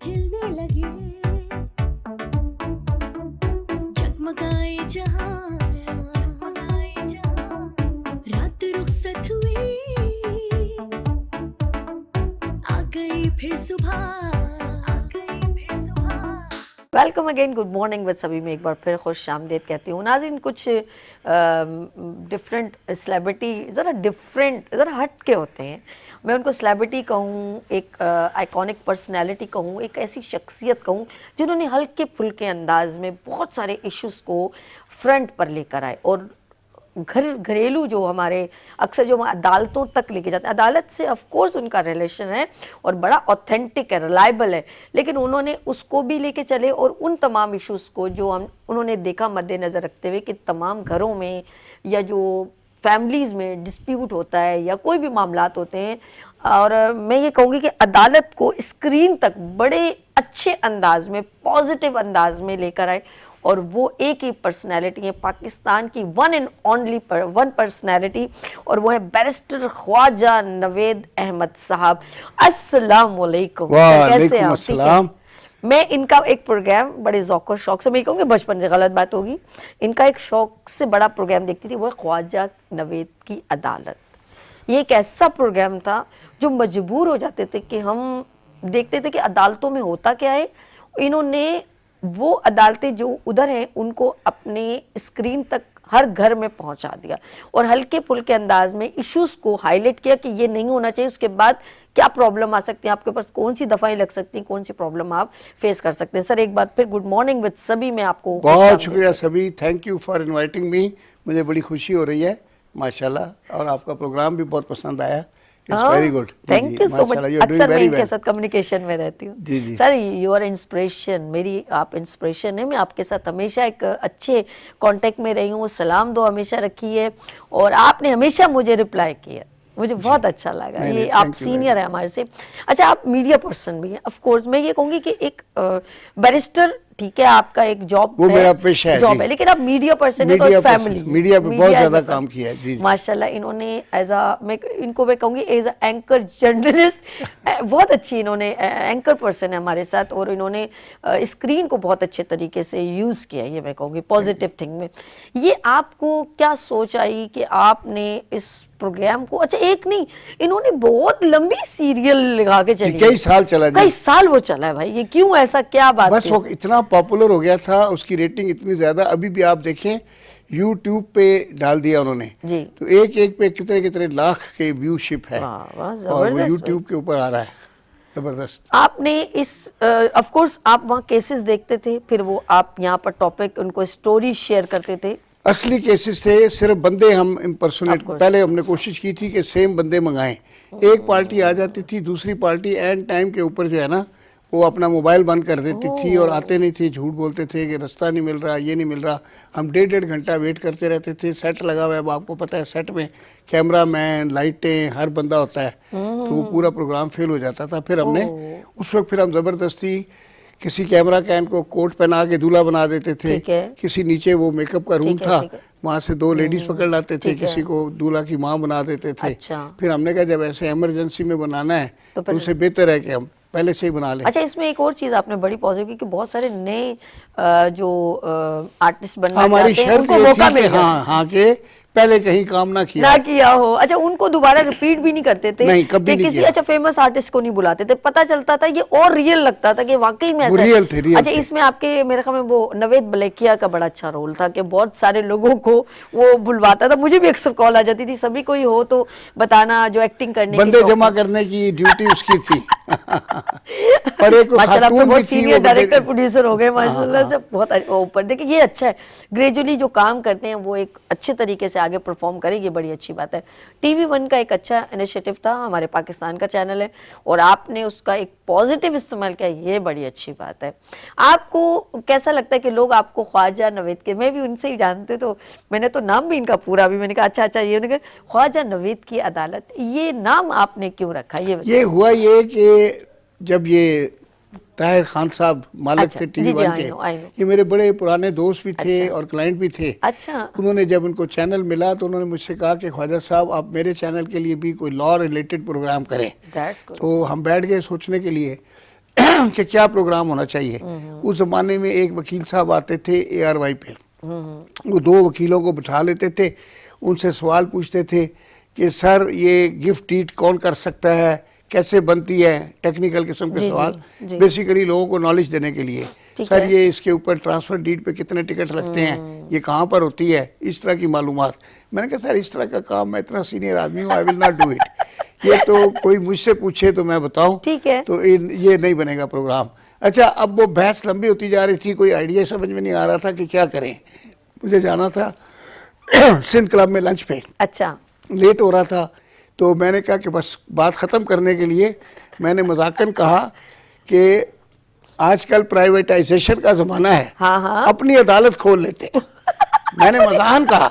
हिलने लगे, जगमगाए जहां, रात रुखसत हुई, आ गई फिर सुबह। Welcome again, good morning with सभी में एक बार फिर खुश आमदीद कहती हूँ। नाज़रीन, कुछ डिफरेंट सेलिब्रिटी ज़रा हट के होते हैं। मैं उनको सेलिब्रिटी कहूँ, एक आइकॉनिक पर्सनैलिटी कहूँ, एक ऐसी शख्सियत कहूँ जिन्होंने हल्के फुल्के अंदाज में बहुत सारे इश्यूज़ को फ्रंट पर लेकर आए और घरेलू जो हमारे अक्सर जो अदालतों तक लेके जाते हैं, अदालत से ऑफ कोर्स उनका रिलेशन है और बड़ा ऑथेंटिक है, रिलायबल है, लेकिन उन्होंने उसको भी लेके चले और उन तमाम इश्यूज़ को जो उन्होंने देखा मद्देनज़र रखते हुए कि तमाम घरों में या जो फैमिलीज़ में डिस्प्यूट होता है या कोई भी मामलात होते हैं, और मैं ये कहूँगी कि अदालत को स्क्रीन तक बड़े अच्छे अंदाज में, पॉजिटिव अंदाज में लेकर आए। और वो एक ही पर्सनैलिटी है, पाकिस्तान की one and only one personality, और वो है बैरिस्टर ख्वाजा नवेद अहमद साहब। अस्सलाम वालेकुम। कैसे हैं आप? मैं इनका एक प्रोग्राम बड़े ज़ौक़ शौक़ से, मैं कहूँगी बचपन से, गलत बात होगी, इनका एक शौक़ से बड़ा प्रोग्राम देखती थी, वो ख्वाजा नवेद की अदालत। ये एक ऐसा प्रोग्राम था जो मजबूर हो जाते थे कि हम देखते थे कि अदालतों में होता क्या है। इन्होंने वो अदालतें जो उधर हैं उनको अपने स्क्रीन तक हर घर में पहुंचा दिया और हल्के फुल्के अंदाज में इश्यूज को हाईलाइट किया कि ये नहीं होना चाहिए, उसके बाद क्या प्रॉब्लम आ सकती है, आपके पास कौन सी दफाएं लग सकती हैं, कौन सी प्रॉब्लम आप फेस कर सकते हैं। सर, एक बार फिर गुड मॉर्निंग विद सभी में आपको बहुत शुक्रिया सभी, thank you for inviting me. मुझे बड़ी खुशी हो रही है माशाल्लाह, और आपका प्रोग्राम भी बहुत पसंद आया। It's very good, thank you so much. अक्सर मैं इनके साथ कम्युनिकेशन में रहती हूँ। जी जी सर, योर इंस्पिरेशन, मेरी आप इंस्पिरेशन है। मैं आपके साथ हमेशा एक अच्छे कांटेक्ट में रही हूँ, सलाम दो हमेशा रखी है और आपने हमेशा मुझे रिप्लाई किया, मुझे बहुत अच्छा लगा। ये आप सीनियर है हमारे से। अच्छा, आप मीडिया पर्सन भी हैं। ऑफ कोर्स मैं ये कहूँगी कि एक बैरिस्टर, ठीक है, आपका एक जॉब, वो मेरा पेशा है, जॉब है, लेकिन आप मीडिया पर्सन है, तो फैमिली मीडिया पे बहुत ज्यादा काम किया है। जी माशाल्लाह, इन्होंने एज अ, मैं इनको मैं कहूँगी एज अ एंकर जर्नलिस्ट बहुत अच्छी इन्होंने एंकर पर्सन है हमारे साथ, और इन्होंने स्क्रीन को बहुत अच्छे तरीके से यूज़ किया, ये मैं कहूँगी पॉजिटिव थिंग में। ये आपको क्या सोच आई कि आपने इस प्रोग्राम को, अच्छा एक नहीं, इन्होंने बहुत लंबी सीरियल लगा के चली, कई साल चला, कई साल वो चला है भाई, ये क्यों, ऐसा क्या बात? बस वो इतना पॉपुलर हो गया था, उसकी रेटिंग इतनी ज्यादा, अभी भी आप देखें यूट्यूब पे डाल दिया उन्होंने जी, तो एक पे कितने कितने लाख के व्यूशिप है और वो यूट्यूब के ऊपर आ रहा है, जबरदस्त। आपने इस ऑफ कोर्स आप वहाँ केसेस देखते थे, फिर वो आप यहाँ पर टॉपिक उनको स्टोरी शेयर करते थे? असली केसेस थे, सिर्फ बंदे हम इम्पर्सोनेट, पहले हमने कोशिश की थी कि सेम बंदे मंगाएं। एक पार्टी आ जाती थी, दूसरी पार्टी एंड टाइम के ऊपर जो है ना, वो अपना मोबाइल बंद कर देती थी और आते नहीं थे, झूठ बोलते थे कि रास्ता नहीं मिल रहा, ये नहीं मिल रहा। हम 1.5 घंटा वेट करते रहते थे। सेट लगा हुआ है, अब आपको पता है सेट में कैमरा मैन, लाइटें, हर बंदा होता है, तो वो पूरा प्रोग्राम फेल हो जाता था। फिर हमने उस वक्त हम ज़बरदस्ती किसी कैमरा कैन को कोट पहना के दूल्हा बना देते थे, किसी नीचे वो मेकअप का रूम था, वहाँ से 2 लेडीज पकड़ लाते थे, किसी को दूल्हा की माँ बना देते थे। फिर हमने कहा जब ऐसे इमरजेंसी में बनाना है तो उससे बेहतर है कि हम पहले से ही बना लें। अच्छा, इसमें एक और चीज़ आपने बड़ी पॉजिटिव की कि बहुत सारे नए जो आर्टिस्ट बनना हमारी चाहते हैं शर्त ये थी कि हाँ के पहले कहीं काम ना किया हो। अच्छा, उनको दोबारा रिपीट भी नहीं करते थे? नहीं, कभी नहीं किसी किया। अच्छा फेमस आर्टिस्ट को नहीं बुलाते थे, पता चलता था ये और रियल लगता था कि वाकई में ऐसा रियल थे, रियल अच्छा थे। इसमें आपके मेरे ख्याल में वो नवेद बलेकिया का बड़ा अच्छा रोल था कि बहुत सारे लोगों को वो बुलवाता था। मुझे भी अक्सर कॉल आ जाती थी, सभी कोई हो तो बताना, जो एक्टिंग करने बंदे जमा करने की ड्यूटी उसकी थी। और एक माशाल्लाह, खातून बहुत भी थी, सीनियर वो डायरेक्टर प्रोड्यूसर हो गए माशाल्लाह से, बहुत ऊपर। देखिए ये अच्छा है, ग्रेजुअली जो काम करते हैं वो एक अच्छे तरीके से आगे परफॉर्म करेंगे, ये बड़ी अच्छी बात है। टीवी वन का एक अच्छा इनिशिएटिव था, हमारे पाकिस्तान का चैनल है, और आपने उसका एक पॉजिटिव इस्तेमाल किया, ये बड़ी अच्छी बात है। आपको कैसा लगता है कि लोग आपको ख्वाजा नवेद के, मैं भी उनसे ही जानते, तो मैंने तो नाम भी इनका पूरा भी मैंने कहा अच्छा ये उन्होंने कहा ख्वाजा नवेद की अदालत, ये नाम आपने क्यों रखा? ये हुआ ये कि जब ये ताहिर खान साहब मालिक थे टीवी वन के, ये मेरे बड़े पुराने दोस्त भी थे और क्लाइंट भी थे। अच्छा, उन्होंने जब उनको चैनल मिला तो उन्होंने मुझसे कहा कि ख्वाजा साहब आप मेरे चैनल के लिए भी कोई लॉ रिलेटेड प्रोग्राम करें। तो हम बैठ गए सोचने के लिए। कि क्या प्रोग्राम होना चाहिए। उस जमाने में एक वकील साहब आते थे ARY पे, वो 2 वकीलों को बिठा लेते थे, उनसे सवाल पूछते थे कि सर ये गिफ्ट डीड कौन कर सकता है, कैसे बनती है, टेक्निकल किस्म के सवाल, बेसिकली लोगों को नॉलेज देने के लिए। सर ये इसके ऊपर ट्रांसफर डीड पे कितने टिकट लगते हैं, ये कहाँ पर होती है, इस तरह की मालूमात। मैंने कहा सर इस तरह का काम, मैं इतना सीनियर आदमी हूँ, I will not do it. ये तो कोई मुझसे पूछे तो मैं बताऊँ, ठीक है, तो ये नहीं बनेगा प्रोग्राम। अच्छा, अब वो बहस लंबी होती जा रही थी, कोई आइडिया समझ में नहीं आ रहा था कि क्या करें। मुझे जाना था सिंध क्लब में लंच पे, अच्छा, लेट हो रहा था, तो मैंने कहा कि बस बात ख़त्म करने के लिए मैंने मजाकन कहा कि आजकल प्राइवेटाइजेशन का ज़माना है, हाँ हाँ, अपनी अदालत खोल लेते हैं। मैंने मजाकन कहा,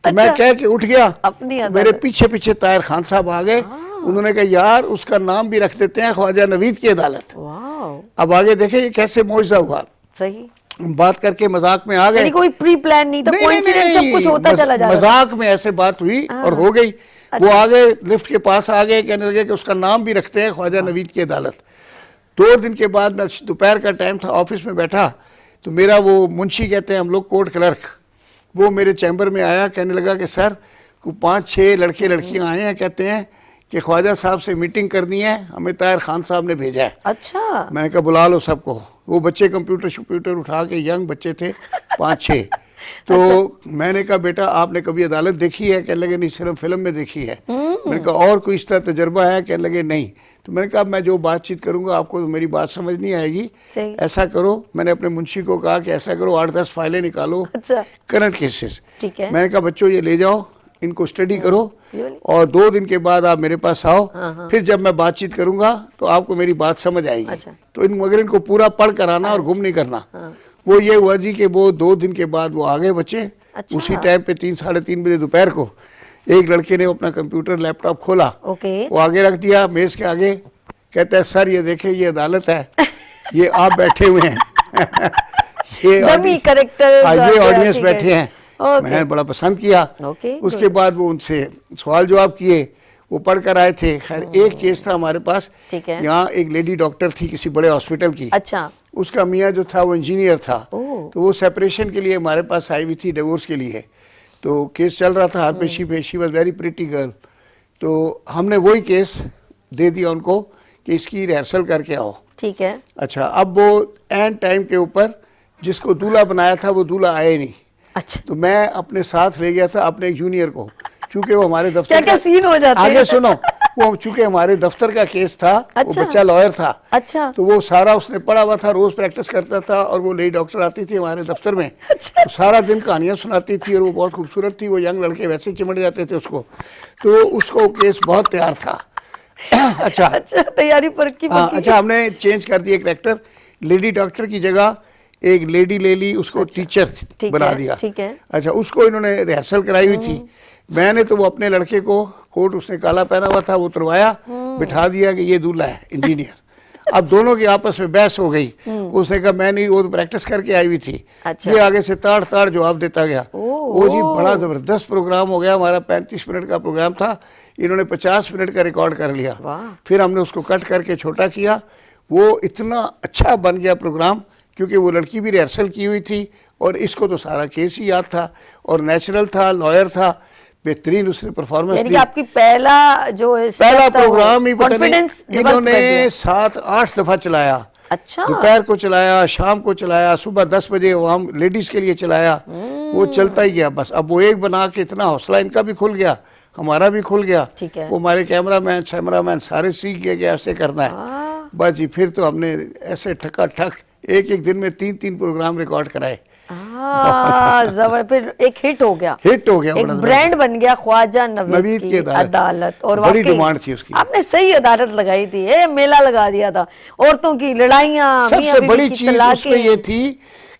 तो मैं कह के उठ गया, अपनी अदालत। मेरे पीछे पीछे ताहिर खान साहब आ गए, उन्होंने कहा यार उसका नाम भी रख देते हैं ख्वाजा नवीद की अदालत। वाह, अब आगे देखे ये कैसे मौजज़ा हुआ। सही, बात करके मजाक में आ गए, कोई प्री प्लान नहीं था, कोइंसिडेंस सब कुछ होता चला जा रहा था। मजाक में ऐसे बात हुई और हो गई। वो आ गए, लिफ्ट के पास आ गए, कहने लगे कि उसका नाम भी रखते हैं ख्वाजा नवीद की अदालत। 2 दिन के बाद मैं दोपहर का टाइम था, ऑफिस में बैठा, तो मेरा वो मुंशी कहते हैं हम लोग, कोर्ट क्लर्क, वो मेरे चैम्बर में आया, कहने लगा कि सर 5-6 लड़के लड़कियां आए हैं, कहते हैं कि ख्वाजा साहब से मीटिंग करनी है, हमें ताहिर खान साहब ने भेजा है। अच्छा, मैंने कहा बुला लो सबको। वो बच्चे कंप्यूटर उठा के, यंग बच्चे थे 5-6। तो मैंने कहा बेटा आपने कभी अदालत देखी है? कहने लगे नहीं, सिर्फ फिल्म में देखी है। मैंने कहा और कोई इस तरह तजर्बा है? कहने लगे नहीं। तो मैंने कहा मैं जो बातचीत करूंगा आपको तो मेरी बात समझ नहीं आएगी, ऐसा करो, मैंने अपने मुंशी को कहा कि ऐसा करो 8-10 फाइलें निकालो, अच्छा, करंट केसेस। ठीक है, मैंने कहा बच्चों ये ले जाओ, इनको स्टडी करो और 2 दिन के बाद आप मेरे पास आओ, फिर जब मैं बातचीत करूंगा तो आपको मेरी बात समझ आएगी। अच्छा। तो मगर इनको पूरा पढ़ कर आना और गुम नहीं करना। वो ये हुआ जी कि वो 2 दिन के बाद वो आ गए बच्चे। अच्छा। उसी टाइम पे 3-3:30 बजे दोपहर को एक लड़के ने अपना कंप्यूटर लैपटॉप खोला, ओके, वो आगे रख दिया मेज के आगे, कहता है सर ये देखे ये अदालत है, ये आप बैठे हुए हैं ये ऑडियंस बैठे हैं। मैंने बड़ा पसंद किया। उसके बाद वो उनसे सवाल जवाब किए, वो पढ़ कर आए थे। खैर एक केस था हमारे पास, यहाँ एक लेडी डॉक्टर थी किसी बड़े हॉस्पिटल की, अच्छा, उसका मियाँ जो था वो इंजीनियर था, तो वो सेपरेशन के लिए हमारे पास आई हुई थी, डिवोर्स के लिए। तो केस चल रहा था हर पेशी पे, she was very pretty girl. तो हमने वही केस दे दिया उनको कि इसकी रिहर्सल करके आओ। ठीक है, अच्छा, अब वो एंड टाइम के ऊपर जिसको दूल्हा बनाया था वो दूल्हा आया नहीं। अच्छा, तो मैं अपने साथ ले गया था अपने जूनियर को, क्योंकि वो हमारे दफ्तर क्या सीन हो जाते हैं। आगे सुनो, वो चूंकि हमारे दफ्तर का केस था, अच्छा, वो बच्चा लॉयर था, अच्छा, तो वो सारा उसने पढ़ा हुआ था, रोज प्रैक्टिस करता था। और वो लेडी डॉक्टर आती थी हमारे दफ्तर में, अच्छा, तो सारा दिन कहानियां सुनाती थी और वो बहुत खूबसूरत थी। वो यंग लड़के वैसे चिमट जाते थे उसको, तो उसको केस बहुत तैयार था। अच्छा अच्छा, तैयारी पर की हाँ, अच्छा, हमने चेंज कर दिया कैरेक्टर, लेडी डॉक्टर की जगह एक लेडी ले ली, उसको टीचर बना दिया। ठीक है, अच्छा, उसको इन्होंने रिहर्सल कराई हुई थी। मैंने तो वो अपने लड़के को, कोट उसने काला पहना हुआ था, वो उतरवाया, बिठा दिया कि ये दूल्हा है इंजीनियर। अब दोनों की आपस में बहस हो गई। उसने कहा मैं नहीं, वो तो प्रैक्टिस करके आई हुई थी। अच्छा। ये आगे से ताड़ ताड़ जवाब देता गया। वो जी बड़ा जबरदस्त प्रोग्राम हो गया। हमारा 35 मिनट का प्रोग्राम था, इन्होंने 50 मिनट का रिकॉर्ड कर लिया। फिर हमने उसको कट करके छोटा किया। वो इतना अच्छा बन गया प्रोग्राम, क्योंकि वो लड़की भी रिहर्सल की हुई थी और इसको तो सारा केस ही याद था और नेचुरल था, लॉयर था, बेहतरीन उसने परफॉर्मेंस दी। आपकी पहला प्रोग्राम ही पता नहीं इन्होंने 7-8 दफा चलाया। अच्छा, दोपहर को चलाया, शाम को चलाया, सुबह 10 बजे हम लेडीज के लिए चलाया। वो चलता ही गया बस। अब वो एक बना के इतना हौसला इनका भी खुल गया, हमारा भी खुल गया। वो हमारे कैमरामैन सारे सीख गए कि ऐसे करना है। बस जी, फिर तो हमने ऐसे ठका ठक एक दिन में 3-3 प्रोग्राम रिकॉर्ड कराए। फिर एक हिट हो गया, एक ब्रांड बन गया ख्वाजा नवीद की अदालत। और बड़ी डिमांड थी उसकी। आपने सही अदालत लगाई थी, मेला लगा दिया था, औरतों की लड़ाइयाँ। सबसे बड़ी चीज उसमें ये थी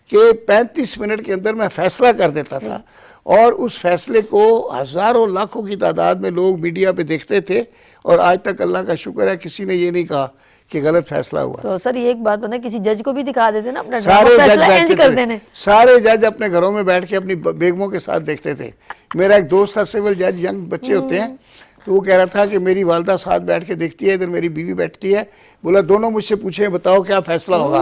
कि 35 मिनट के अंदर मैं फैसला कर देता था और उस फैसले को हजारों लाखों की तादाद में लोग मीडिया पे देखते थे। और आज तक अल्लाह का शुक्र है किसी ने ये नहीं कहा कि गलत फैसला हुआ। तो सर ये एक बात बताएं, किसी जज को भी दिखा देते ना अपना सारे जज कर देने। सारे जज अपने घरों में बैठ के अपनी बेगमों के साथ देखते थे। मेरा एक दोस्त था सिविल जज, यंग बच्चे होते हैं, तो वो कह रहा था कि मेरी वालदा साथ बैठ के देखती है, इधर मेरी बीवी बैठती है, बोला दोनों मुझसे पूछे बताओ क्या फैसला होगा।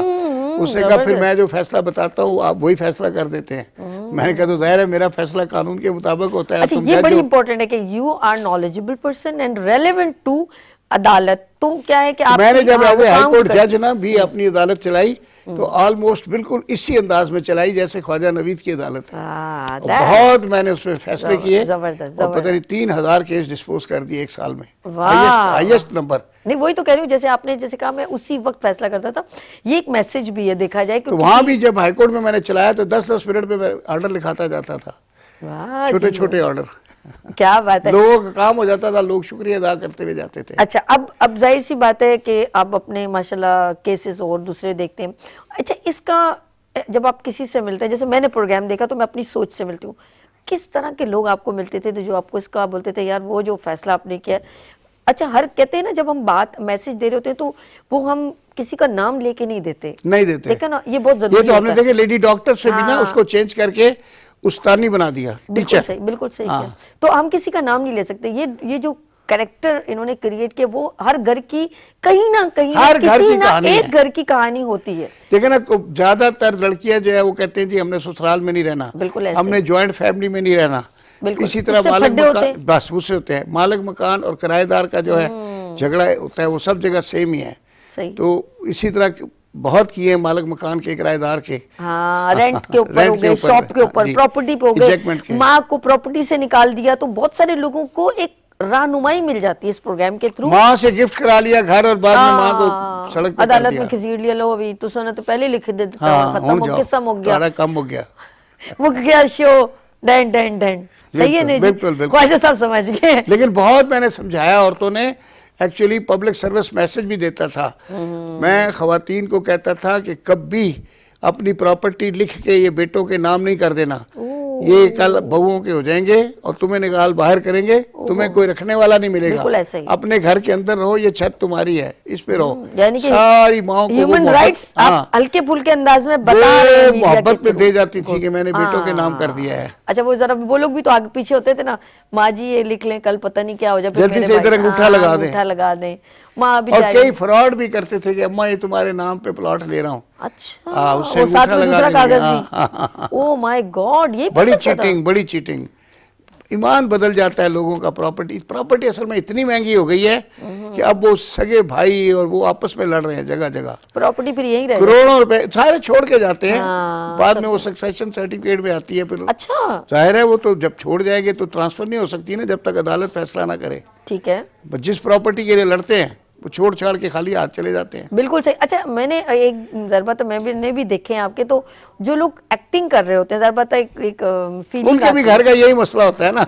उसने कहा फिर मैं जो फैसला बताता हूँ आप वही फैसला कर देते हैं। मैंने कहा तो जाहिर है मेरा फैसला कानून के मुताबिक होता है। अच्छा, तुम ये जज बड़ी हो। इंपॉर्टेंट है कि you are knowledgeable person and relevant to अदालत। तो क्या है कि आप मैंने जब एज ए हाई कोर्ट जज ना भी अपनी अदालत चलाई तो ऑलमोस्ट बिल्कुल इसी अंदाज में चलाई जैसे ख्वाजा नवीद की अदालत है। और बहुत मैंने उसमें फैसले किए जबरदस्त, और पता नहीं 3000 केस डिस्पोज कर दिए एक साल में, वाह। Highest number. नहीं, वही तो कह रही हूँ, जैसे आपने जैसे कहा मैं उसी वक्त फैसला करता था। ये एक मैसेज भी है देखा जाए, तो वहां भी जब हाईकोर्ट में मैंने चलाया तो 10-10 मिनट में ऑर्डर लिखाता जाता था, वाह छोटे जी, छोटे ऑर्डर। क्या बात है। लोगों का काम हो जाता था, लोग शुक्रिया अदा करते हुए जाते थे। अच्छा, अब जाहिर सी बात है कि आप अपने माशाल्लाह केसेस और दूसरे देखते हैं। अच्छा, इसका जब आप किसी से मिलते हैं, जैसे मैंने प्रोग्राम देखा तो मैं अपनी सोच से मिलती हूँ, किस तरह के लोग आपको मिलते थे तो जो आपको इसका बोलते थे यार वो जो फैसला आपने किया। अच्छा, हर कहते हैं ना जब हम बात मैसेज दे रहे होते हैं तो वो हम किसी का नाम लेके नहीं देते, नहीं देते, देखा ना, ये बहुत ये जरूरी तो हमने होता है। देखे लेडी डॉक्टर से भी ना हाँ। उसको चेंज करके उस्तानी बना दिया, बिल्कुल टीचर। सही, बिल्कुल सही हाँ। किया। तो हम किसी का नाम नहीं ले सकते। ये जो कैरेक्टर इन्होंने क्रिएट किया वो हर घर की कहीं ना कहीं हर घर किसी की ना कहानी एक है। घर की कहानी होती है। देखिए ना ज्यादातर लड़कियां जो है वो कहते हैं जी हमने ससुराल में नहीं रहना, बिल्कुल ऐसे। हमने ज्वाइंट फैमिली में नहीं रहना। बिल्कुल। इसी तरह उससे मालिक फड्डे होते मकान, हैं। बस उससे होते हैं। मालिक मकान और किराएदार का जो है झगड़ा होता है वो सब जगह सेम ही है। सही। तो इसी तरह बहुत किए हैं मालिक मकान के, किराएदार के। हाँ, रेंट के ऊपर रेंट हो के गए, ऊपर, शॉप के ऊपर, जी। प्रॉपर्टी पे हो Ejectment गए, के। माँ को प्रॉपर्टी से निकाल दिया। तो बहुत सारे लोगों को एक रहनुमाई मिल जाती है इस प्रोग्राम के थ्रू। माँ से गिफ्ट करा लिया घर और बाद में माँ को सड़क पे कर अदालत दिया। में खींच लिया, लो अभी तो सुना तो पहले लिख देता, हाँ, खत्म हो हो जाओ, किस्सा, हो गया, थोड़ा कम हो गया। मुक गया शो, डैन डैन डैन। सही है नहीं जी? बिल्कुल, बिल्कुल। ख्वाजा साहब समझ गए। लेकिन बहुत मैंने समझाया औरतों ने, एक्चुअली पब्लिक सर्विस मैसेज भी देता था। मैं खवातीन को कहता था कि कभी अपनी प्रॉपर्टी लिख के ये बेटों के नाम नहीं कर देना, ये कल बहुओं के हो जाएंगे और तुम्हें निकाल बाहर करेंगे, तुम्हें कोई रखने वाला नहीं बिल्कुल मिलेगा। ऐसा ही। अपने घर के अंदर रहो, ये छत तुम्हारी है, इस पे रहो। यानी कि सारी माओ को वो ह्यूमन मोहब्बत- राइट्स हाँ, आप हल्के फुल्के अंदाज में बता रहे हैं वो मीडिया मोहब्बत के में थ्रू। दे जाती थी कि मैंने बेटों के नाम कर दिया है। अच्छा, वो जरा वो लोग भी तो आगे पीछे होते थे ना, माँ जी ये लिख लें, कल पता नहीं क्या हो जाए, फिर जल्दी मेरे से इधर भाई- अंगूठा हाँ, लगा दें। अंगूठा लगा दें। माँ भी और जाए- कई फ्रॉड भी करते थे कि अम्मा ये तुम्हारे नाम पे प्लॉट ले रहा हूँ। अच्छा, हाँ, उससे वो साथ अंगूठा में लगा दूसरा देंगे। कागज हाँ, भी। ओ माय गॉड, ये बड़ी पता था? चीटिंग, बड़ी चीटिंग। ईमान बदल जाता है लोगों का। प्रॉपर्टी असल में इतनी महंगी हो गई है कि अब वो सगे भाई और वो आपस में लड़ रहे हैं जगह जगह। प्रॉपर्टी फिर यही रहे। करोड़ों रुपए सारे छोड़ के जाते हैं। हाँ, बाद में वो सक्सेशन सर्टिफिकेट में आती है फिर। अच्छा, जाहिर है वो तो जब छोड़ जाएंगे तो ट्रांसफर नहीं हो सकती ना जब तक अदालत फैसला ना करे। ठीक है, जिस प्रॉपर्टी के लिए लड़ते हैं वो छोड़ छाड़ के खाली हाथ चले जाते हैं। बिल्कुल सही। अच्छा, मैंने एक जरबा तो मैंने भी देखे हैं आपके, तो जो लोग एक्टिंग कर रहे होते हैं जरबा एक फीलिंग उनके भी घर का यही मसला होता है ना।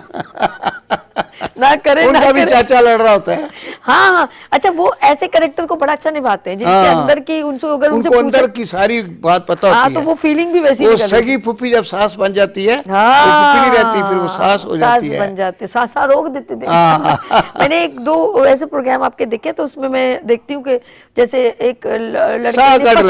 ना करे उनका ना भी करे। चाचा लड़ रहा होता है। हाँ हाँ, अच्छा, वो ऐसे कैरेक्टर को बड़ा अच्छा निभाते हैं जिनके हाँ। अंदर की उनसे अगर उनसे उनको अंदर पूछे, की सारी बात पता हाँ, होती तो है। वो फीलिंग भी वैसी वो निकलती है। सगी फुप्पी जब सास बन जाती है तो हाँ, फुप्पी नहीं रहती, फिर वो सास हो जाती सास है। बन जाते, सासा रोक देते थे। हाँ। मैंने एक दो ऐसे प्रोग्राम आपके देखे, तो उसमें मैं देखती हूँ कि जैसे एक लड़की साग ने काट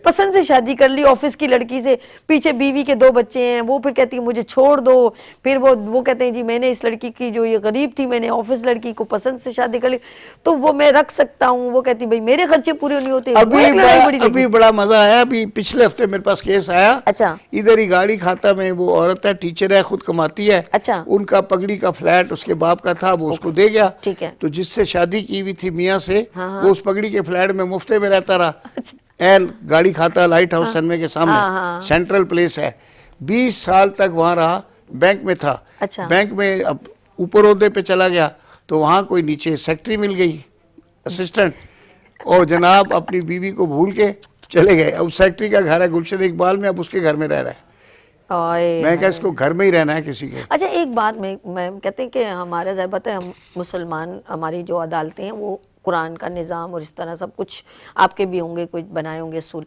पसंद से शादी कर ली ऑफिस की लड़की से, पीछे बीवी के 2 बच्चे हैं, वो फिर कहती है मुझे छोड़ दो। फिर वो कहते हैं जी मैंने इस लड़की की जो ये गरीब थी मैंने ऑफिस लड़की को पसंद से शादी कर ली, तो वो मैं रख सकता हूँ। वो कहती भाई मेरे खर्चे पूरे नहीं होते। वो एक लड़ाई बड़ी लगी। अभी बड़ा मजा आया। अभी पिछले हफ्ते मेरे पास केस आया। अच्छा, इधर ही गाड़ी खाता में वो औरत है, टीचर है, खुद कमाती है। अच्छा, उनका पगड़ी का फ्लैट उसके बाप का था, वो उसको दे गया। ठीक है। तो जिससे शादी की हुई थी मियाँ से, हाँ, वो उस पगड़ी के फ्लैट में मुफ्ते में रहता रहा। अच्छा, एल गाड़ी खाता लाइट हाउस सनवे के सामने, हाँ। सेंट्रल प्लेस है। 20 साल तक वहाँ रहा, बैंक में था। अच्छा। बैंक में अब ऊपर ओहदे पे चला गया तो वहाँ कोई नीचे सेक्रेटरी मिल गई, असिस्टेंट, और जनाब अपनी बीवी को भूल के चले गए। अब सेक्रेटरी का घर है गुलशन इकबाल में, अब उसके घर में रह रहा है। मैं क्या इसको घर में ही रहना है किसी के। अच्छा, एक बात मैं कहते हैं कि हमारा ज़रा पता है, हम मुसलमान, हमारी जो अदालतें हैं वो कुरान का निज़ाम और इस तरह सब कुछ आपके भी होंगे, कुछ बनाए होंगे असूल।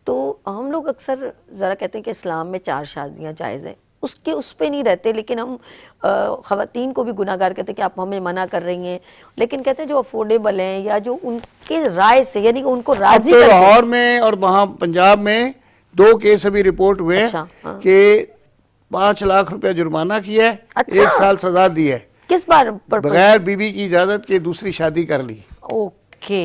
तो हम लोग अक्सर ज़रा कहते हैं कि इस्लाम में 4 शादियाँ जायज़ हैं, उस पे नहीं रहते, लेकिन हम ख़वातीन को भी गुनाहगार कहते हैं कि आप हमें मना कर रही हैं। लेकिन कहते हैं जो अफोर्डेबल हैं या जो उनके राय से, यानी कि उनको राज़ी तो करके। लाहौर में और वहाँ पंजाब में 2 केस अभी रिपोर्ट हुए अच्छा, हाँ। कि 5 लाख रुपया जुर्माना किया है, अच्छा। 1 साल सजा दी है। किस बार पर्पस? बगैर बीवी की इजाजत के दूसरी शादी कर ली। ओके।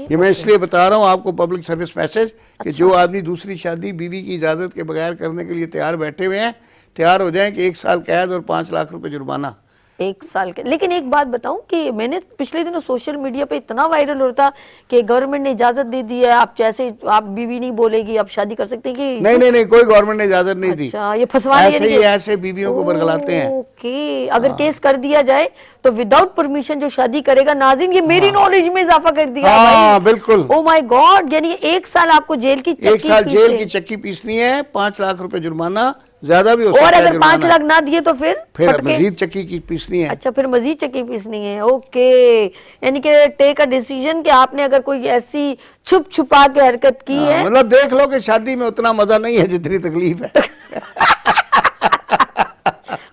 ये मैं इसलिए बता रहा हूँ आपको, पब्लिक सर्विस मैसेज, कि जो आदमी दूसरी शादी बीवी की इजाजत के बगैर करने के लिए तैयार बैठे हुए हैं, तैयार हो जाएं कि 1 साल कैद और 5 लाख रुपए जुर्माना। 1 साल के। लेकिन एक बात बताऊं कि मैंने पिछले दिनों सोशल मीडिया पे इतना वायरल हो रहा था कि गवर्नमेंट ने इजाजत दे दी है, आप जैसे आप बीवी नहीं बोलेगी, आप शादी कर सकते हैं कि नहीं, कोई गवर्नमेंट ने इजाजत नहीं दी। अच्छा, ये फंसवाने ऐसे ही ऐसे बीवियों को बरगलाते हैं। ओके, अगर केस कर दिया जाए तो विदाउट परमिशन जो शादी करेगा, नाज़रीन ये मेरी नॉलेज में इजाफा कर दिया हाँ बिल्कुल। ओ माय गॉड, यानी 1 साल आपको जेल की 1 साल जेल की चक्की पीसनी है, 5 लाख रुपए जुर्माना, ज्यादा भी हो सकता है। और अगर 5 लाख ना दिए तो फिर मजीद चक्की की पीसनी है। अच्छा, फिर मजीद चक्की पीसनी है। ओके, यानी कि टेक अ डिसीजन कि आपने अगर कोई ऐसी छुप छुपा के हरकत की है, मतलब देख लो कि शादी में उतना मजा नहीं है जितनी तकलीफ है।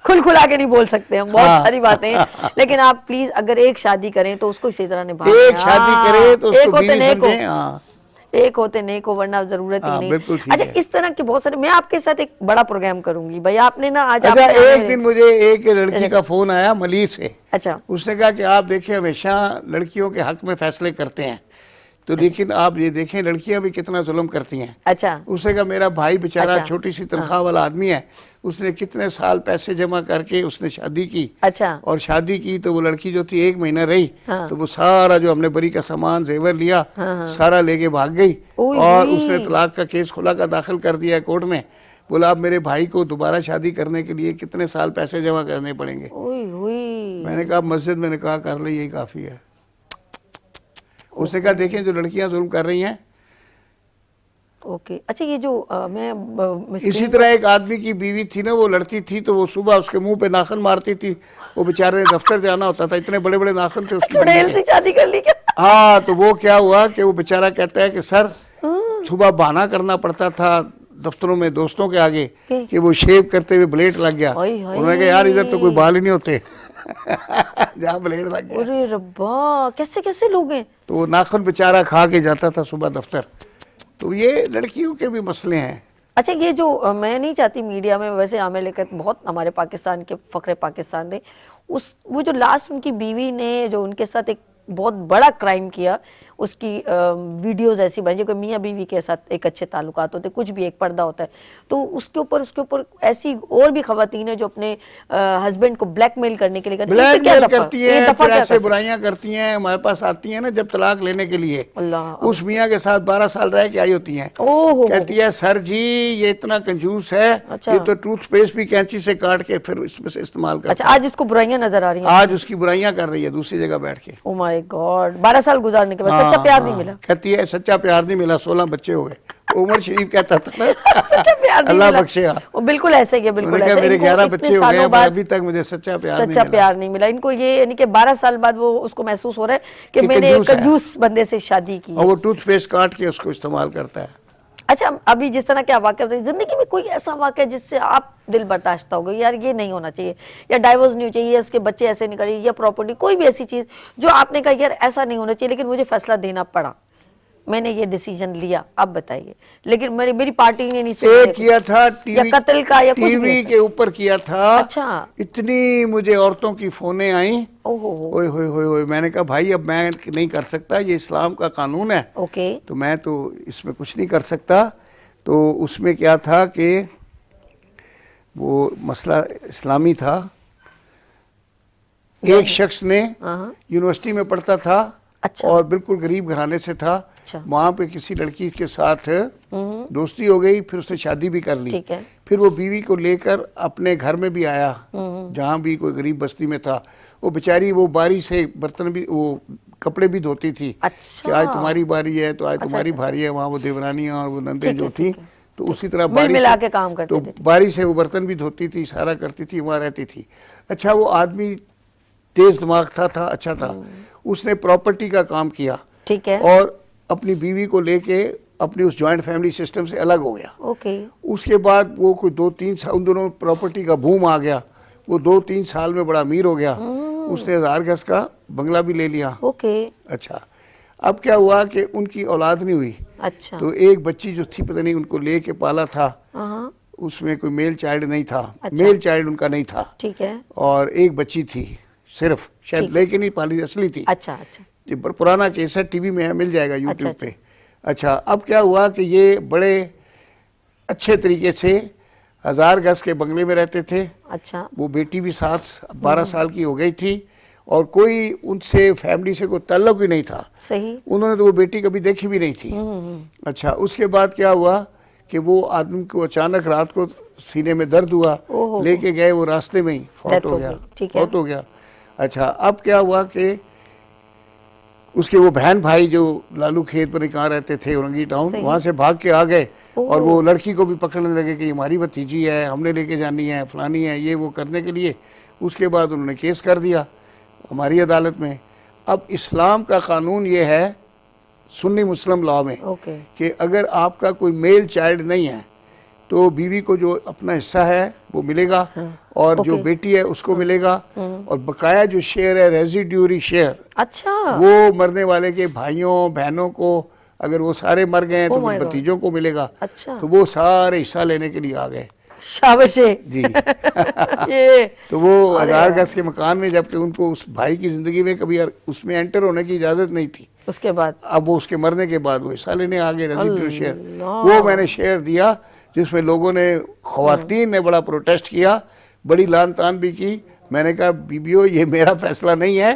खुल खुला के नहीं बोल सकते हम, बहुत सारी बातें हैं। लेकिन आप प्लीज अगर एक शादी करें तो उसको इसी तरह निभाएं। एक शादी करें तो उसको बीवी समझें। एक होते नेक हो, वरना जरूरत ही नहीं। बिल्कुल ठीक अच्छा, है। इस तरह के बहुत सारे, मैं आपके साथ एक बड़ा प्रोग्राम करूंगी भाई, आपने ना आज अच्छा, एक दिन मुझे एक लड़की का फोन आया मली से। अच्छा, उसने कहा कि आप देखिए हमेशा लड़कियों के हक में फैसले करते हैं, तो लेकिन आप ये देखें लड़कियां भी कितना जुल्म करती हैं। अच्छा, उसने कहा मेरा भाई बेचारा अच्छा, छोटी सी तनख्वाह वाला आदमी है, उसने कितने साल पैसे जमा करके उसने शादी की। अच्छा, और शादी की तो वो लड़की जो थी 1 महीना रही, हाँ, तो वो सारा जो हमने बरी का सामान जेवर लिया, सारा लेके भाग गई और उसने तलाक का केस खुला का दाखिल कर दिया कोर्ट में। बोला अब मेरे भाई को दोबारा शादी करने के लिए कितने साल पैसे जमा करने पड़ेंगे। मैंने कहा मस्जिद में निकाह कर ले, यही काफी है। उसने कहा देखें जो लड़कियां जुल्म कर रही हैं। ओके। अच्छा, ये जो मैं इसी तरह एक आदमी की बीवी थी ना, वो लड़ती थी तो वो सुबह उसके मुंह पे नाखून मारती थी, वो बेचारे ने दफ्तर जाना होता था, इतने बड़े बड़े नाखून थे उसकी। चुड़ैल से शादी कर ली क्या? हाँ, तो वो क्या हुआ कि वो बेचारा कहता है कि सर सुबह बहाना करना पड़ता था दफ्तरों में दोस्तों के आगे कि वो शेव करते हुए ब्लेड लग गया। उन्होंने कहा यार इधर तो कोई बाल ही नहीं होते जहाँ ब्लेड लग गया। अरे रब्बा, कैसे कैसे लोग हैं। तो वो नाखून बेचारा खा के जाता था सुबह दफ्तर। तो ये लड़कियों के भी मसले हैं। अच्छा, ये जो मैं नहीं चाहती मीडिया में वैसे आमे लेकर, बहुत हमारे पाकिस्तान के फखरे पाकिस्तान ने वो जो लास्ट उनकी बीवी ने जो उनके साथ एक बहुत बड़ा क्राइम किया, उसकी वीडियोस ऐसी बनी जो कि मियाँ बीवी के साथ एक अच्छे ताल्लुकात होते, कुछ भी एक पर्दा होता है, तो उसके ऊपर ऐसी और भी खवातीन है जो अपने हस्बैंड को ब्लैकमेल करने के लिए ब्लैकमेल करती हैं, फिर ऐसे बुराइयां करती हैं, हमारे पास आती हैं ना जब तलाक लेने के लिए, उस मियाँ के साथ 12 साल रह के आई होती हैं, कहती है सर जी ये इतना कंजूस है, ये तो टूथपेस्ट भी कैंची से काट के फिर इसमें से इस्तेमाल करता है। अच्छा, आज इसको बुराइयां नजर आ रही हैं, आज उसकी बुराइयां कर रही है दूसरी जगह बैठ के। ओह माय गॉड, 12 साल गुजारने के बाद सच्चा प्यार नहीं मिला। कहती है सच्चा प्यार नहीं मिला, 16 बच्चे हो गए। उमर शरीफ कहता था ना सच्चा प्यार नहीं अल्लाह मिला। बख्शेगा। वो बिल्कुल ऐसे ही है, बिल्कुल ऐसे। मेरे 11 बच्चे हो गए, अभी तक मुझे सच्चा प्यार नहीं मिला। इनको ये यानी कि 12 साल बाद वो उसको महसूस हो रहा है कि मैंने एक कंजूस बंदे से शादी की। और वो टूथपेस्ट काट के उसको इस्तेमाल करता है। अच्छा, अभी जिस तरह क्या वाक़या बताइए, जिंदगी में कोई ऐसा वाक़या जिससे आप दिल बर्दाश्त हो गई, यार ये नहीं होना चाहिए, या डाइवोर्स नहीं होना चाहिए, इसके बच्चे ऐसे नहीं करें, या प्रॉपर्टी, कोई भी ऐसी चीज़ जो आपने कहा यार ऐसा नहीं होना चाहिए लेकिन मुझे फैसला देना पड़ा, मैंने ये डिसीजन लिया, अब बताइए, लेकिन मेरी पार्टी ने नहीं सुना, किया था टीवी, या कत्ल का या कुछ टीवी के ऊपर किया था। अच्छा, इतनी मुझे औरतों की फोने आई, ओए होए होए, मैंने कहा भाई अब मैं नहीं कर सकता, ये इस्लाम का कानून है, ओके, तो मैं तो इसमें कुछ नहीं कर सकता। तो उसमें क्या था कि वो मसला इस्लामी था। एक शख्स ने यूनिवर्सिटी में पढ़ता था, अच्छा, और बिल्कुल गरीब घराने से था, अच्छा, वहाँ पे किसी लड़की के साथ दोस्ती हो गई, फिर उसने शादी भी कर ली, ठीक है। फिर वो बीवी को लेकर अपने घर में भी आया जहाँ भी कोई गरीब बस्ती में था। वो बेचारी वो बारी से बर्तन भी, वो कपड़े भी धोती थी। अच्छा, कि आज तुम्हारी बारी है तो आज तुम्हारी भारी है, वहाँ वो देवरानी और वो नंदे जो थी, तो उसी तरह बारी मिला के काम करते थे। बारी से वो बर्तन भी धोती थी, सारा करती थी, वहाँ रहती थी। अच्छा, वो आदमी तेज दिमाग था, अच्छा था, उसने प्रॉपर्टी का काम किया, ठीक है, और अपनी बीवी को लेके अपनी उस जॉइंट फैमिली सिस्टम से अलग हो गया। ओके, उसके बाद वो कोई 2-3 साल, उन दोनों प्रॉपर्टी का बूम आ गया, वो 2-3 साल में बड़ा अमीर हो गया, उसने 1000 गज का बंगला भी ले लिया। ओके, अच्छा, अब क्या हुआ कि उनकी औलाद नहीं हुई। अच्छा, तो एक बच्ची जो थी, पता नहीं उनको लेके पाला था, उसमें कोई मेल चाइल्ड नहीं था, अच्छा, मेल चाइल्ड उनका नहीं था, ठीक है, और एक बच्ची थी सिर्फ, शायद लेके नहीं पाली, असली थी। अच्छा अच्छा ये बड़ा पुराना केस है, टीवी में है, मिल जाएगा यूट्यूब अच्छा। पे। अच्छा, अब क्या हुआ कि ये बड़े अच्छे तरीके से 1000 गज के बंगले में रहते थे। अच्छा वो बेटी भी साथ 12 साल की हो गई थी और कोई उनसे फैमिली से कोई ताल्लुक ही नहीं था। सही। उन्होंने तो वो बेटी कभी देखी भी नहीं थी। अच्छा, उसके बाद क्या हुआ कि वो आदमी को अचानक रात को सीने में दर्द हुआ, ओहो। लेके गए, वो रास्ते में ही फौत Death हो हो गया। गई, ठीक है। फौत हो गया। अच्छा, अब क्या हुआ कि उसके वो बहन भाई जो लालू खेत पर कहाँ रहते थे, औरंगी टाउन, सही। वहाँ से भाग के आ गए और वो लड़की को भी पकड़ने लगे कि हमारी भतीजी है, हमने लेके जानी है, फलानी है, ये वो करने के लिए। उसके बाद उन्होंने केस कर दिया हमारी अदालत में। अब इस्लाम का कानून ये है, सुन्नी मुस्लिम लॉ में, ओके। कि अगर आपका कोई मेल चाइल्ड नहीं है तो बीवी को जो अपना हिस्सा है वो मिलेगा, और जो बेटी है उसको मिलेगा, और बकाया जो शेयर है, रेजिड्यूरी शेयर, अच्छा वो मरने वाले के भाइयों बहनों को, अगर वो सारे मर गए हैं तो Oh my फिर God. भतीजों को मिलेगा। अच्छा। तो वो सारे हिस्सा लेने के लिए आ गए शाबाश है। जी। ये तो वो 1000 गज के मकान में, जबकि उनको उस भाई की जिंदगी में कभी उसमें एंटर होने की इजाजत नहीं थी, उसके बाद अब वो उसके मरने के बाद वो हिस्सा लेने आ गए, रेजिड्यूरी शेयर। वो मैंने शेयर दिया, जिसमें लोगों ने, खवातीन ने बड़ा प्रोटेस्ट किया, बड़ी लान तान भी की। मैंने कहा बीबियो, ये मेरा फैसला नहीं है,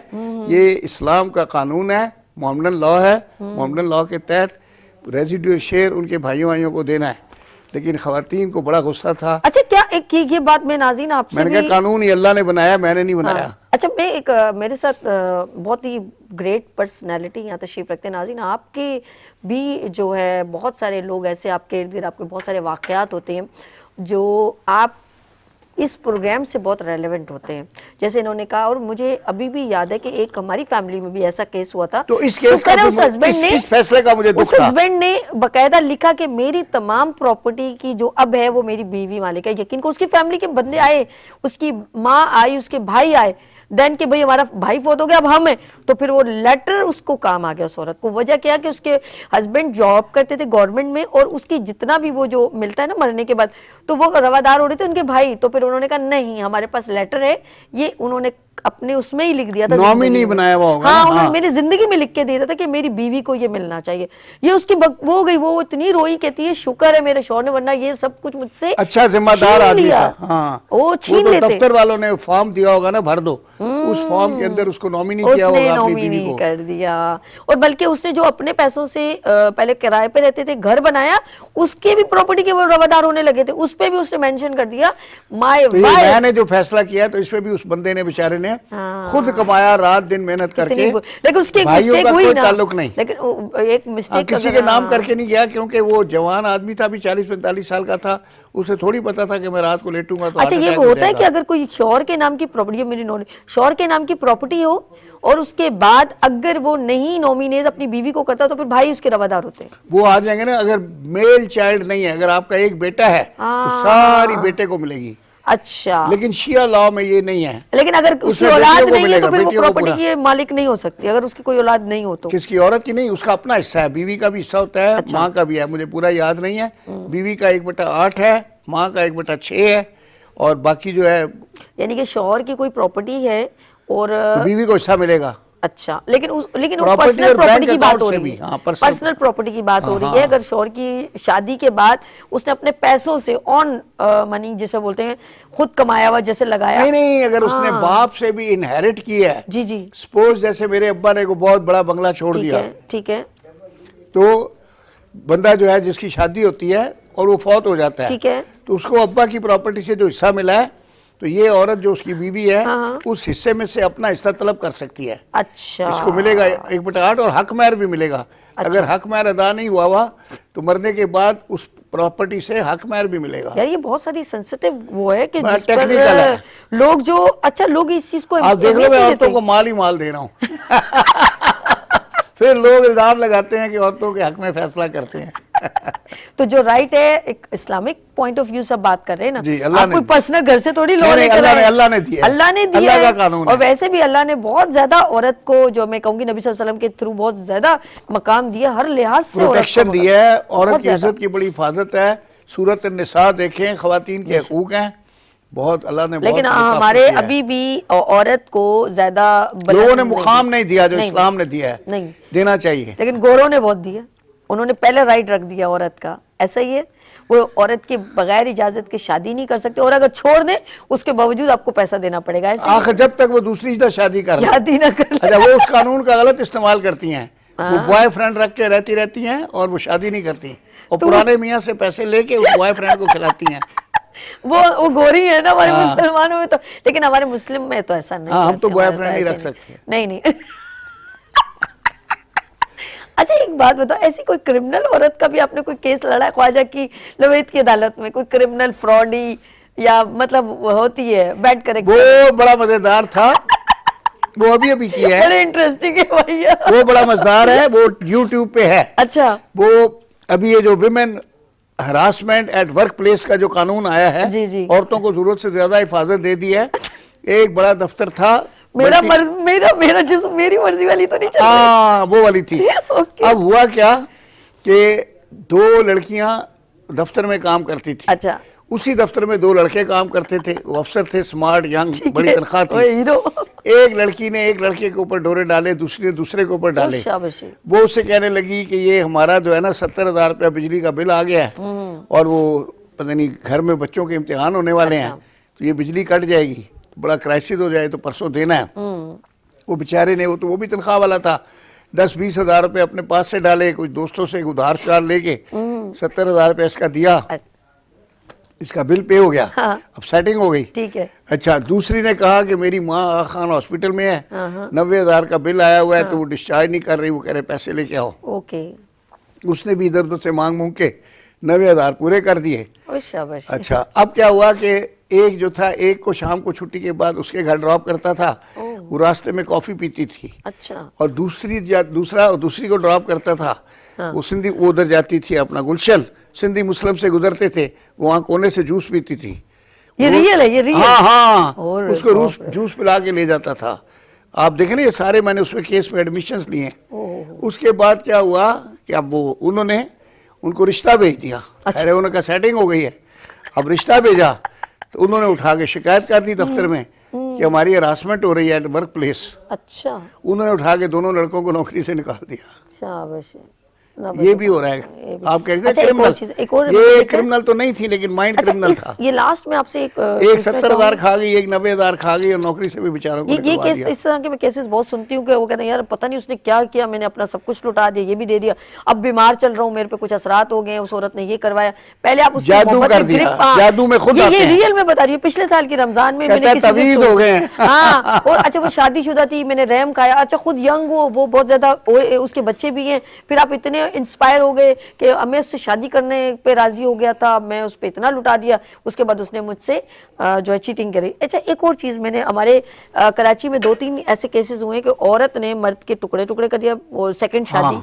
ये इस्लाम का कानून है, मोहम्मदन लॉ है, मोहम्मदन लॉ के तहत रेजिड्यूअल शेयर उनके भाइयों भाइयों को देना है। लेकिन खवातीन को बड़ा गुस्सा था। अच्छा, क्या एक ये बात मैं नाज़रीन आपसे मैंने भी, कहा कानून ये अल्लाह ने बनाया, मैंने नहीं बनाया। हाँ। अच्छा, मैं एक मेरे साथ बहुत ही ग्रेट पर्सनैलिटी यहाँ तशरीफ रखते हैं नाज़रीन, आपके भी जो है बहुत सारे लोग ऐसे आपके इर्द गिर्द, आपके बहुत सारे वाक़यात होते हैं जो आप इस प्रोग्राम से बहुत रेलेवेंट होते हैं, जैसे इन्होंने कहा। और मुझे अभी भी याद है कि एक हमारी फैमिली में भी ऐसा केस हुआ था। तो इस केस का उस हस्बैंड ने, इस फैसले का मुझे दुख उस था। हस्बैंड ने बकायदा लिखा कि मेरी तमाम प्रॉपर्टी की जो अब है वो मेरी बीवी मालिक है। यकीन को उसकी फैमिली के बंदे आए, उसकी माँ आई, उसके भाई आए, देन कि भाई हमारा भाई फोत हो गया, अब हम हैं। तो फिर वो लेटर उसको काम आ गया उस औरत को। वजह क्या कि उसके हस्बैंड जॉब करते थे गवर्नमेंट में, और उसकी जितना भी वो जो मिलता है ना मरने के बाद, तो वो रवादार हो रहे थे उनके भाई। तो फिर उन्होंने कहा नहीं, हमारे पास लेटर है, ये उन्होंने अपने उसमें ही लिख दिया था, नॉमिनी बनाया हुआ होगा। हाँ, उन्होंने मेरी जिंदगी में लिख के दिया था कि मेरी बीवी को ये मिलना चाहिए। ये उसकी वो हो गई, वो इतनी रोई, कहती है शुक्र है मेरे शौहर ने, वरना ये सब कुछ मुझसे अच्छा जिम्मेदार छीन आदमी लिया। था। हाँ, वो छीन तो लेते। दफ्तर वालों ने फॉर्म दिया होगा ना, भर दो, उस फॉर्म के अंदर उसको नॉमिनी किया उसने होगा अपनी नॉमिनी बीवी को। कर दिया। और बल्कि उसने जो अपने पैसों से पहले किराए पे रहते थे घर बनाया, उसके भी प्रॉपर्टी के वो रवादार होने लगे थे, उस पे भी उसने मेंशन कर दिया माय तो ये वाइफ। मैंने जो फैसला किया तो इसमें भी उस बंदे ने बेचारे ने खुद कमाया, रात दिन मेहनत करके, लेकिन उसकी एक भाइयों मिस्टेक का हुई कोई ना, ताल्लुक नहीं। लेकिन एक हाँ, मिस्टेक किसी के नाम करके नहीं गया, क्योंकि वो जवान आदमी था, अभी 40-45 साल का था, उसे थोड़ी पता था कि मैं रात को लेटूंगा तो अच्छा, हार्ट ये अटैक हो होता है कि जाएगा। अगर कोई शौहर के नाम की प्रॉपर्टी, मेरी नॉलेज, शौहर के नाम की प्रॉपर्टी हो और उसके बाद अगर वो नहीं नॉमिनेज अपनी बीवी को करता तो फिर भाई उसके रवादार होते हैं। वो आ जाएंगे ना, अगर मेल चाइल्ड नहीं है, अगर आपका एक बेटा है तो सारी बेटे को मिलेगी। अच्छा, लेकिन शिया लॉ में ये नहीं है। लेकिन अगर उसकी उसमें औलाद बेटियों को नहीं है मिलेगा, तो फिर वो बेटियों को प्रॉपर्टी पूरा। की मालिक नहीं हो सकती, अगर उसकी कोई औलाद नहीं हो तो। किसकी, औरत की नहीं, उसका अपना हिस्सा है, बीवी का भी हिस्सा होता है, माँ का भी है, मुझे पूरा याद नहीं है। बीवी का 1/8 है, माँ का 1/6 है, और बाकी जो है यानी कि शौहर की कोई प्रॉपर्टी है और तो बीवी को हिस्सा मिलेगा। अच्छा, लेकिन वो Property पर्सनल और प्रॉपर्टी बैंक की बात account हो से रही भी, है। हाँ, personal- पर्सनल प्रॉपर्टी की बात हो रही है। हाँ। अगर शौहर की शादी के बाद उसने अपने पैसों से ऑन मनी जिसे बोलते हैं खुद कमाया हुआ जैसे लगाया। नहीं नहीं, अगर उसने बाप से भी इनहेरिट किया है, जी जी, सपोज जैसे मेरे अब्बा ने को बहुत बड़ा बंगला छोड़ ठीक दिया, है ठीक है तो बंदा जो है जिसकी शादी होती है और वो फौत हो जाता है, ठीक है। तो उसको अब्बा की प्रॉपर्टी से जो हिस्सा मिला है, तो ये औरत जो उसकी बीवी है उस हिस्से में से अपना हिस्सा तलब कर सकती है। अच्छा, इसको मिलेगा 1/8 और हक महर भी मिलेगा। अगर हक महर अदा नहीं हुआ तो मरने के बाद उस प्रॉपर्टी से हक महर भी मिलेगा। यार ये बहुत सारी सेंसिटिव वो है कि बड़ा जिस पर technical है। लोग जो, अच्छा लोग इस चीज को आप देख लो, अहमियत मैं नहीं औरतों देते। को माल ही माल दे रहा हूँ। फिर लोग इल्जाम लगाते हैं कि औरतों के हक में फैसला करते हैं। तो जो राइट है, एक इस्लामिक पॉइंट ऑफ व्यू से बात कर रहे हैं ना जी, अल्लाह आप ने कोई पर्सनल घर से थोड़ी नहीं, लॉ नहीं, लेकर अल्लाह आए। ने- अल्लाह ने दिया है। अल्लाह ने दिया अल्लाह का है। कानून और है। वैसे भी अल्लाह ने बहुत ज्यादा औरत को, जो मैं कहूंगी नबी सल्लल्लाहु अलैहि वसल्लम के थ्रू बहुत ज्यादा मकाम दिया, हर लिहाज से औरत को प्रोटेक्शन दिया है, औरत बहुत की ज्यादा। इज्जत की बड़ी हिफाजत है। सूरत निसा देखें, खवातीन के हकूक हैं, बहुत अल्लाह ने लेकिन बहुत मुकाफिर हमारे किया है। अभी भी औरत को ज्यादा लोगों ने बुलंद मुकाम नहीं दिया जो नहीं, इस्लाम ने दिया है, नहीं। देना चाहिए। लेकिन गोरों ने बहुत दिया, उन्होंने पहले राइट रख दिया औरत का, ऐसा ही है। वो औरत के बगैर इजाजत के शादी नहीं कर सकते, और अगर छोड़ दे उसके बावजूद आपको पैसा देना पड़ेगा, ऐसा आखिर जब तक वो दूसरी ना शादी कर ले। शादी ना कर ले। अच्छा, वो उस कानून का गलत इस्तेमाल करती हैं, वो बॉयफ्रेंड रख के रहती हैं और वो शादी नहीं करती, और पुराने मियाँ से पैसे लेके उस बॉयफ्रेंड को खिलाती हैं। वो गोरी है ना हमारे मुसलमानों में तो, लेकिन हमारे मुस्लिम में तो ऐसा नहीं हाँ, हम करते, तो हमारे बॉयफ्रेंड नहीं ऐसे रख सकते। नहीं नहीं। अच्छा एक बात बताओ, ऐसी कोई क्रिमिनल औरत का भी आपने कोई केस लड़ा है ख्वाजा की लवेद की अदालत में, कोई क्रिमिनल फ्रॉडी या मतलब होती है बैड करेक्टर? वो बड़ा मजेदार था, वो अभी अभी किया है, बड़े इंटरेस्टिंग है भैया। वो बड़ा मजेदार है, वो यूट्यूब पे है। अच्छा, वो अभी ये जो women harassment at work place का जो कानून आया है, जी, जी। औरतों को जरूरत से ज्यादा हिफाजत दे दी है। एक बड़ा दफ्तर था, मेरी मर्जी वाली तो नहीं चल रही। हाँ वो वाली थी। ओके। अब हुआ क्या कि दो लड़कियां दफ्तर में काम करती थी। अच्छा, उसी दफ्तर में दो लड़के काम करते थे, वो अफसर थे, स्मार्ट यंग, बड़ी तनख्वाह ओए थी। हीरो। एक लड़की ने एक लड़के के ऊपर डोरे डाले, दूसरी ने दूसरे के ऊपर डाले। शाबाशी। वो उससे कहने लगी कि ये हमारा जो है ना 70,000 रुपया बिजली का बिल आ गया है, और वो पता नहीं घर में बच्चों के इम्तिहान होने वाले हैं, तो ये बिजली कट जाएगी, बड़ा क्राइसिस हो जाए, तो परसों देना है। वो बेचारे ने, वो भी तनख्वाह वाला था, 10-20 हज़ार रुपये अपने पास से डाले, कुछ दोस्तों से उधार शुधार लेके 70,000 रुपये इसका दिया, इसका बिल पे हो गया। हाँ। अब सेटिंग हो गई। ठीक है। अच्छा, दूसरी ने कहा कि मेरी माँ आगा खान हॉस्पिटल में है, 90,000 का बिल आया हुआ है, तो वो डिस्चार्ज नहीं कर रही, वो कह रहे पैसे लेके आओ। ओके। उसने भी इधर उधर से मांग के 90,000 पूरे कर दिए। ओए शाबाशी। अच्छा, अब क्या हुआ कि एक जो था, एक को शाम को छुट्टी के बाद उसके घर ड्रॉप करता था, वो रास्ते में कॉफी पीती थी। अच्छा। और दूसरी को ड्रॉप करता था, वो सिंधी, वो उधर जाती थी अपना गुलशन, सिंधी मुस्लिम से गुजरते थे, वो वहाँ कोने से जूस पीती थी। ये रियल है, ये रियल। हाँ हाँ, और उसको जूस पिला के ले जाता था। आप देखें ना, ये सारे मैंने उसमें केस में एडमिशंस लिए। उसके बाद क्या हुआ कि अब वो उन्होंने उनको रिश्ता भेज दिया। अरे उनका सेटिंग हो गई है, अब रिश्ता भेजा, तो उन्होंने उठा के शिकायत कर दी दफ्तर में कि हमारी हरासमेंट हो रही है एट वर्क प्लेस। अच्छा। उन्होंने उठा के दोनों लड़कों को नौकरी से निकाल दिया। शाबाशी। ये भी हो रहा है। आप कह रहे थे अच्छा, क्रिमिनल, एक और ये क्रिमिनल तो नहीं थी, लेकिन माइंड अच्छा, क्रिमिनल था। ये लास्ट में आपसे एक 70,000 खा गई, एक 90,000 खा गई, और नौकरी से भी बेचारों को ये निकलवा केस, दिया। इस तरह के मैं केसेस बहुत सुनती हूँ कि वो कहते हैं यार पता नहीं उसने क्या किया, मैंने अपना सब कुछ लुटा दिया, ये भी दे दिया, अब बीमार चल रहा हूँ, मेरे पे कुछ असरात हो गए हैं, उस औरत ने ये करवाया। पहले आप उसकी जादू मोहब्बत कर की दिया, grip, हाँ, जादू में खुद आते ये हैं। रियल में बता रही हूँ, पिछले साल की रमजान में कहता मैंने है किसी से तवीज़ story- हो गए हैं। हाँ, और अच्छा वो शादीशुदा थी, मैंने रैम खाया, अच्छा खुद यंग वो बहुत ज्यादा, उसके बच्चे भी हैं, फिर आप इतने इंस्पायर हो गए कि मैं उससे शादी करने पे राजी हो गया था, मैं उस पे इतना लुटा दिया, उसके बाद उसने मुझसे जो है चीटिंग करी। अच्छा एक और चीज, मैंने हमारे कराची में 2-3 ऐसे केसेस हुए कि औरत ने मर्द के टुकड़े टुकड़े कर दिया, वो सेकंड शादी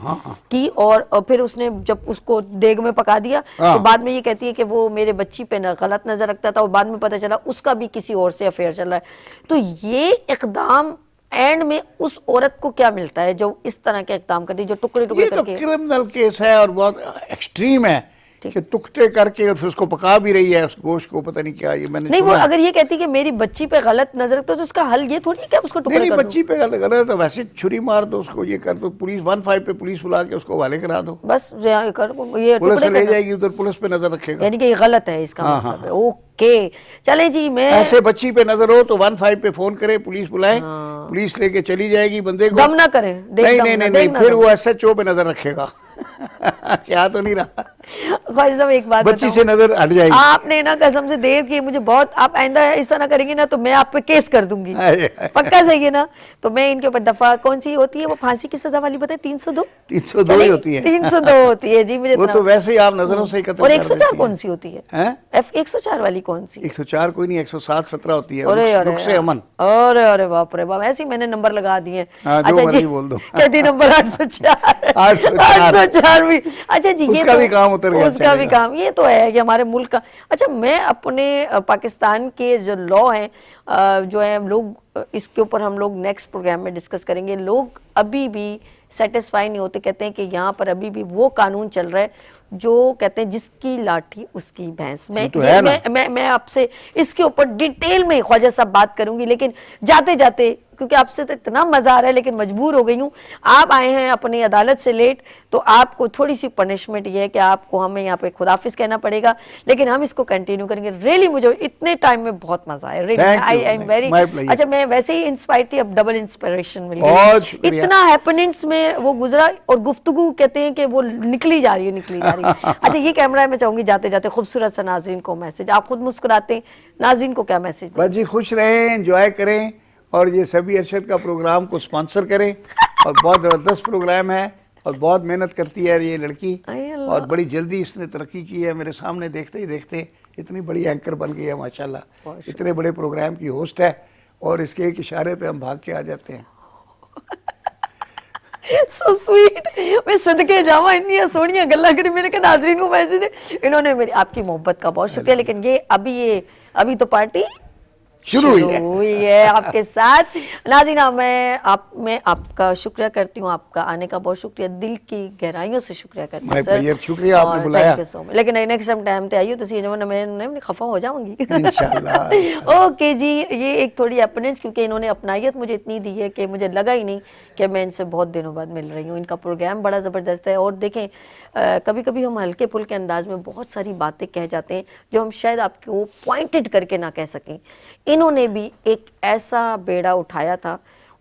की, और फिर उसने जब उसको देग में पका दिया, तो बाद में ये कहती है कि वो मेरे बच्ची पे गलत नजर रखता था, और बाद में पता चला उसका भी किसी और से अफेयर चल रहा है। तो ये इकदाम एंड में उस औरत को क्या मिलता है जो इस तरह के इकदाम करती है, जो टुकड़े टुकड़े ये तो करके? क्रिमिनल केस है और बहुत एक्सट्रीम है कि टुकड़े करके और फिर उसको पका भी रही है, उस गोश्त को, पता नहीं क्या, ये मैंने नहीं, वो सुना है। अगर ये कहती कि मेरी बच्ची पे गलत नजर रखते हो, तो उसका हल ये थोड़ी है कि आप उसको टुकड़े नहीं, कर दो। बच्ची पे गलत है, वैसे छुरी मार दो उसको, ये कर दो, पुलिस 15 पे पुलिस बुला के उसको हवाले करा दो, बस ये पुलिस टुकड़े से ले करना। जाएगी उधर, पुलिस पे नजर रखेगा। यानी कि ये गलत है, इसका मतलब है। ओके, चले जी, मैं ऐसे बच्ची पे नजर हो तो 15 पे फोन करे, पुलिस बुलाए, पुलिस लेके चली जाएगी बंदे को। दम ना करें, नहीं नहीं नहीं, फिर वो SHO पे नजर रखेगा। क्या तो नहीं रहा, ख्वाजा साहब एक बात बच्ची बताऊं? से नजर हट जाएगी। आपने ना कसम से देर की मुझे बहुत, आप आइंदा ऐसा ना करेंगे ना तो मैं आप पे केस कर दूंगी, अरे, पक्का सही है ना? तो मैं इनके ऊपर दफा कौन सी होती है वो फांसी की सजा वाली, बताए 302? 302 ही होती है। 302 होती है जी, मुझे वो इतना- तो वैसे ही आप नजरों से ही कत्ल और कर 104 देती कौन हैं। सी होती है? हैं? 104 वाली कौन सी? 104 कोई नहीं, 107-17 होती है, अरे अरे नुक्से अमन। अरे अरे बाप रे बाप, ऐसे ही मैंने नंबर लगा दिए। हाँ, जो मर्जी बोल दो। कहती नंबर 804 804 804 भी। अच्छा जी, ये उसका तो भी काम उतर गया, उसका भी चलेगा। काम, ये तो है कि हमारे मुल्क का। अच्छा, मैं अपने पाकिस्तान के जो लॉ हैं, जो है लोग, इसके ऊपर हम लोग नेक्स्ट प्रोग्राम में डिस्कस करेंगे। लोग अभी भी सेटिस्फाई नहीं होते, कहते हैं कि यहाँ पर अभी भी वो कानून चल रहा है जो कहते हैं जिसकी लाठी उसकी भैंस। ये तो है ना। मैं आपसे इसके ऊपर डिटेल में ख्वाजा साहब बात करूंगी, लेकिन जाते जाते क्योंकि आपसे तो इतना मजा आ रहा है, लेकिन मजबूर हो गई हूँ। आप आए हैं अपनी अदालत से लेट, तो आपको थोड़ी सी पनिशमेंट ये है कि आपको हमें यहाँ पे खुदाफिज कहना पड़ेगा, लेकिन हम इसको कंटिन्यू करेंगे। रियली मुझे इतने टाइम में बहुत मजा आया। रियली आई एम वेरी, अच्छा मैं वैसे ही इंस्पायर थी, अब डबल इंस्पिरेशन मिल गई। इतना हैपनिंग्स में वो गुजरा और गुफ्तगू कहते हैं कि वो निकली जा रही है। अच्छा ये कैमरा मैं चाहूंगी जाते जाते खूबसूरत सा नाज़रीन को मैसेज, आप खुद मुस्कुराते हैं, नाज़रीन को क्या मैसेज? बस जी खुश रहें, एंजॉय करें और ये सभी अरशद का प्रोग्राम को स्पॉन्सर करें। और बहुत ज़बरदस्त प्रोग्राम है और बहुत मेहनत करती है ये लड़की और बड़ी जल्दी इसने तरक्की की है। मेरे सामने देखते ही देखते इतनी बड़ी एंकर बन गई है माशाल्लाह। इतने बड़े प्रोग्राम की होस्ट है और इसके एक इशारे पे हम भाग के आ जाते हैं। So sweet, मैं सदके जावा इतनी सोनिया गल्ला करी। मैंने कहा नाजरीन को मैसेज दे, इन्होंने मेरी आपकी मोहब्बत का बहुत शुक्रिया, लेकिन ये अभी तो पार्टी शुरू हुई है आपके साथ। नाज़रीन मैं आपका शुक्रिया करती हूँ, आपका आने का बहुत शुक्रिया, दिल की गहराइयों से शुक्रिया करती हूँ सर। शुक्रिया आपने बुलाया। लेकिन नेक्स्ट टाइम पे आइयो तो मैं खफा हो जाऊंगी इंशाल्लाह। ओके जी, ये एक थोड़ी अपनेस, क्योंकि इन्होंने अपनायत मुझे इतनी दी है कि मुझे लगा ही नहीं कि मैं इनसे बहुत दिनों बाद मिल रही हूँ। इनका प्रोग्राम बड़ा ज़बरदस्त है और देखें कभी कभी हम हल्के फुल्के अंदाज में बहुत सारी बातें कह जाते हैं जो हम शायद आपको पॉइंटेड करके ना कह सकें। इन्होंने भी एक ऐसा बेड़ा उठाया था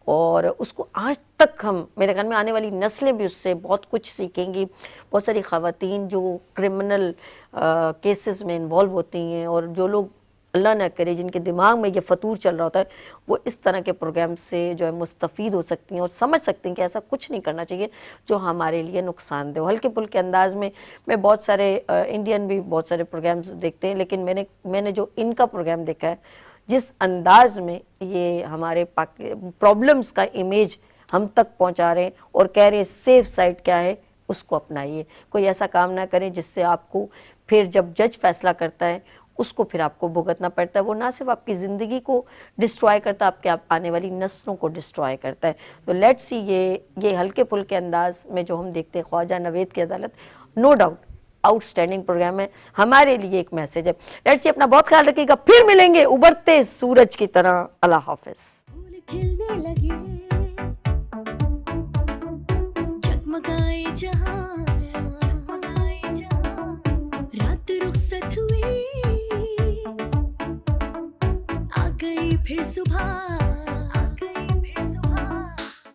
और उसको आज तक हम, मेरे ख्याल में आने वाली नस्लें भी उससे बहुत कुछ सीखेंगी। बहुत सारी ख़वातीन जो क्रिमिनल केसेस में इन्वॉल्व होती हैं और जो लोग अल्लाह न करे जिनके दिमाग में ये फतूर चल रहा होता है, वो इस तरह के प्रोग्राम से जो है मुस्तफ़ीद हो सकती हैं और समझ सकती हैं कि ऐसा कुछ नहीं करना चाहिए जो हमारे लिए नुकसानदेह हो। हल्के फुल्के अंदाज में मैं बहुत सारे इंडियन भी बहुत सारे प्रोग्राम्स देखते हैं, लेकिन मैंने जो इनका प्रोग्राम देखा है, जिस अंदाज में ये हमारे प्रॉब्लम्स का इमेज हम तक पहुंचा रहे हैं और कह रहे हैं सेफ साइड क्या है, उसको अपनाइए। कोई ऐसा काम ना करें जिससे आपको फिर जब जज फैसला करता है उसको फिर आपको भुगतना पड़ता है। वो ना सिर्फ आपकी ज़िंदगी को डिस्ट्रॉय करता है, आप आने वाली नस्लों को डिस्ट्रॉय करता है। तो लेट्स सी ये हल्के फुल्के अंदाज में जो हम देखते हैं ख्वाजा नवेद की अदालत, नो डाउट आउटस्टैंडिंग प्रोग्राम है, हमारे लिए एक मैसेज है। लेट्स सी, अपना बहुत ख्याल रखिएगा, फिर मिलेंगे उभरते सूरज की तरह। अल्लाह हाफिज़। फूल खिलने लगे, जगमगाए जहां, रात रुखसत हुई, आ गई फिर सुबह।